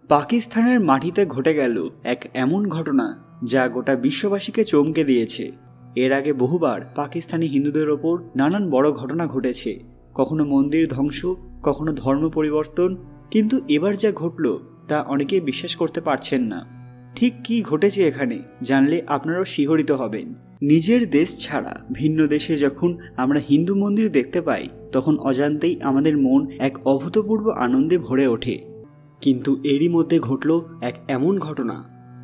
পাকিস্তানের মাটিতে ঘটে গেল এক এমন ঘটনা যা গোটা বিশ্ববাসীকে চমকে দিয়েছে। এর আগে বহুবার পাকিস্তানি হিন্দুদের ওপর নানান বড় ঘটনা ঘটেছে, কখনো মন্দির ধ্বংস, কখনো ধর্ম পরিবর্তন, কিন্তু এবার যা ঘটল তা অনেকেই বিশ্বাস করতে পারছেন না। ঠিক কী ঘটেছে এখানে জানলে আপনারাও শিহরিত হবেন। নিজের দেশ ছাড়া ভিন্ন দেশে যখন আমরা হিন্দু মন্দির দেখতে পাই তখন অজান্তেই আমাদের মন এক অভূতপূর্ব আনন্দে ভরে ওঠে। কিন্তু এরই মধ্যে ঘটল এক এমন ঘটনা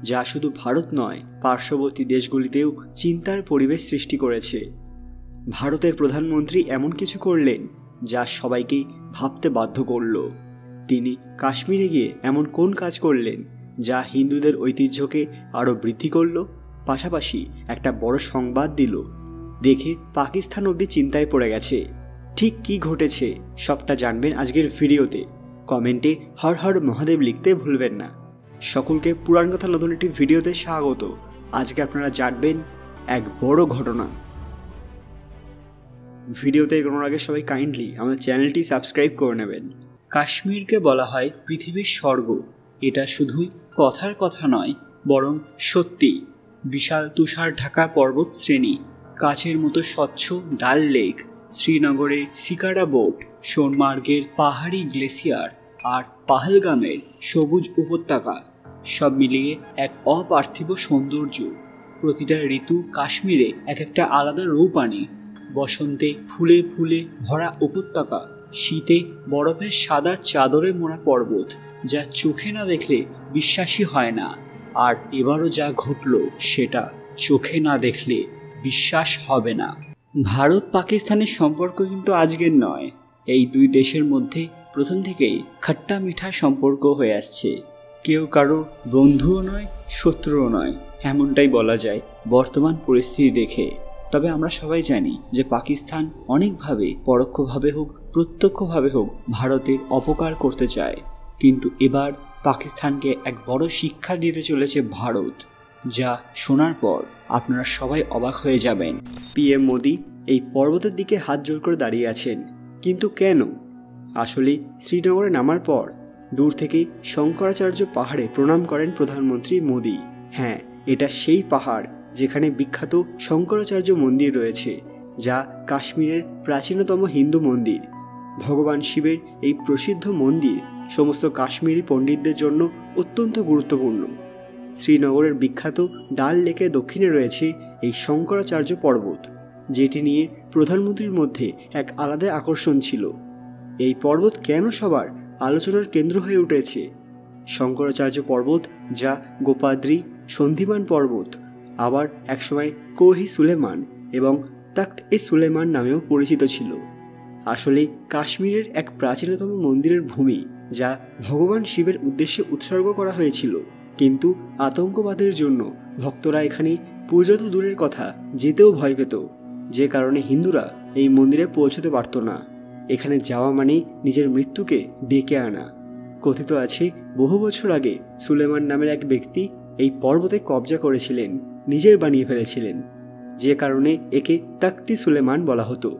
যা শুধু ভারত নয়, পার্শ্ববর্তী দেশগুলিতেও চিন্তার পরিবেশ সৃষ্টি করেছে। ভারতের প্রধানমন্ত্রী এমন কিছু করলেন যা সবাইকে ভাবতে বাধ্য করল। তিনি কাশ্মীরে গিয়ে এমন কোন কাজ করলেন যা হিন্দুদের ঐতিহ্যকে আরও বৃদ্ধি করল, পাশাপাশি একটা বড় সংবাদ দিল। দেখে পাকিস্তান অবধি চিন্তায় পড়ে গেছে। ঠিক কী ঘটেছে সবটা জানবেন আজকের ভিডিওতে। কমেন্টে হর হর মহাদেব লিখতে ভুলবেন না। সকলকে পুরাণ কথা নতুন একটি ভিডিওতে স্বাগত। আজকে আপনারা জানবেন এক বড় ঘটনা। ভিডিওতে এগোনোর আগে সবাই কাইন্ডলি আমাদের চ্যানেলটি সাবস্ক্রাইব করে নেবেন। কাশ্মীরকে বলা হয় পৃথিবীর স্বর্গ। এটা শুধুই কথার কথা নয়, বরং সত্যি। বিশাল তুষার ঢাকা পর্বত শ্রেণী, কাচের মতো স্বচ্ছ ডাল লেক, শ্রীনগরের শিকারা বোট, সোনমার্গের পাহাড়ি গ্লেসিয়ার আর পাহলগামের সবুজ উপত্যকা, সব মিলিয়ে এক অপার্থিব সৌন্দর্য। প্রতিটা ঋতু কাশ্মীরে এক একটা আলাদা রূপ আনে। বসন্তে ফুলে ফুলে ভরা উপত্যকা, শীতে বরফের সাদা চাদরে মোড়া পর্বত, যা চোখে না দেখলে বিশ্বাসই হয় না। আর এবারও যা ঘটল সেটা চোখে না দেখলে বিশ্বাস হবে না। ভারত পাকিস্তানের সম্পর্ক কিন্তু আজকের নয়। এই দুই দেশের মধ্যে প্রথম থেকেই খাট্টা মিঠা সম্পর্ক হয়ে আসছে। কেউ কারোর বন্ধুও নয়, শত্রুও নয়, এমনটাই বলা যায় বর্তমান পরিস্থিতি দেখে। তবে আমরা সবাই জানি যে পাকিস্তান অনেকভাবে, পরোক্ষভাবে হোক প্রত্যক্ষভাবে হোক, ভারতের অপকার করতে চায়। কিন্তু এবার পাকিস্তানকে এক বড় শিক্ষা দিতে চলেছে ভারত, যা শোনার পর আপনারা সবাই অবাক হয়ে যাবেন। পিএম মোদি এই পর্বতের দিকে হাত জোর করে দাঁড়িয়ে আছেন, কিন্তু কেন? আসলে শ্রীনগরে নামার পর দূর থেকে শঙ্করাচার্য পাহাড়ে প্রণাম করেন প্রধানমন্ত্রী মোদি। হ্যাঁ, এটা সেই পাহাড় যেখানে বিখ্যাত শঙ্করাচার্য মন্দির রয়েছে, যা কাশ্মীরের প্রাচীনতম হিন্দু মন্দির। ভগবান শিবের এই প্রসিদ্ধ মন্দির সমস্ত কাশ্মীরি পণ্ডিতদের জন্য অত্যন্ত গুরুত্বপূর্ণ। শ্রীনগরের বিখ্যাত ডাল লেকের দক্ষিণে রয়েছে এই শঙ্করাচার্য পর্বত, যেটি নিয়ে প্রধানমন্ত্রীর মধ্যে এক আলাদা আকর্ষণ ছিল। এই পর্বত কেন সবার আলোচনার কেন্দ্র হয়ে উঠেছে? শঙ্করাচার্য পর্বত, যা গোপাদ্রি, সন্ধিমান পর্বত, আবার একসময় কোহি সুলেমান এবং তখ্ত-ই-সুলেমান নামেও পরিচিত ছিল, আসলে কাশ্মীরের এক প্রাচীনতম মন্দিরের ভূমি, যা ভগবান শিবের উদ্দেশ্যে উৎসর্গ করা হয়েছিল। কিন্তু আতঙ্কবাদের জন্য ভক্তরা এখানে পুজো তো দূরের কথা, যেতেও ভয় পেত, যে কারণে হিন্দুরা এই মন্দিরে পৌঁছতে পারত না। এখানে যাওয়া মানে নিজের মৃত্যুকে ডেকে আনা। কথিত আছে বহু বছর আগে সুলেমান নামের এক ব্যক্তি এই পর্বতে কবজা করেছিলেন, নিজের বানিয়ে ফেলেছিলেন, যে কারণে একে তখ্ত-ই-সুলেমান বলা হতো।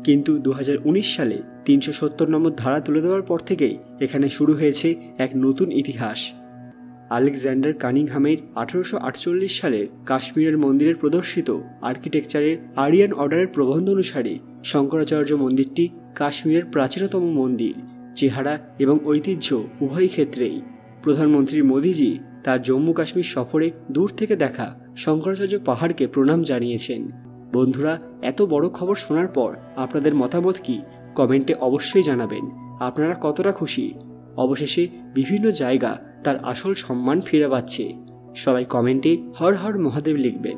কিন্তু 2019 সালে 370 নম্বর ধারা তুলে দেওয়ার পর থেকেই এখানে শুরু হয়েছে এক নতুন ইতিহাস। আলেকজান্ডার কানিংহামের 1848 সালের কাশ্মীরের মন্দিরের প্রদর্শিত আর্কিটেকচারের আরিয়ান অর্ডারের প্রবন্ধ অনুসারে শঙ্করাচার্য মন্দিরটি কাশ্মীরের প্রাচীনতম মন্দির। চেহারা এবং ঐতিহ্য উভয় ক্ষেত্রেই প্রধানমন্ত্রী মোদিজি তার জম্মু কাশ্মীর সফরে দূর থেকে দেখা শঙ্করাচার্য পাহাড়কে প্রণাম জানিয়েছেন। বন্ধুরা, এত বড় খবর শোনার পর আপনাদের মতামত কি কমেন্টে অবশ্যই জানাবেন। আপনারা কতটা খুশি? অবশেষে বিভিন্ন জায়গা তার আসল সম্মান ফিরে পাচ্ছে। সবাই কমেন্টে হর হর মহাদেব লিখবেন।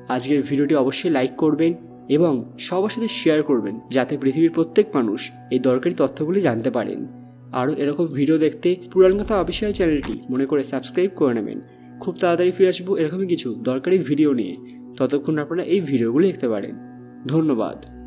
আজকের ভিডিওটি অবশ্যই লাইক করবেন এবং সবার সাথে শেয়ার করবেন, যাতে পৃথিবীর প্রত্যেক মানুষ এই দরকারি তথ্যগুলি জানতে পারেন। আরও এরকম ভিডিও দেখতে পুরাণ কথা অফিসিয়াল চ্যানেলটি মনে করে সাবস্ক্রাইব করে নেবেন। খুব তাড়াতাড়ি ফিরে আসবো এরকমই কিছু দরকারি ভিডিও নিয়ে। ততক্ষণ আপনারা এই ভিডিওগুলো দেখতে পারেন। ধন্যবাদ।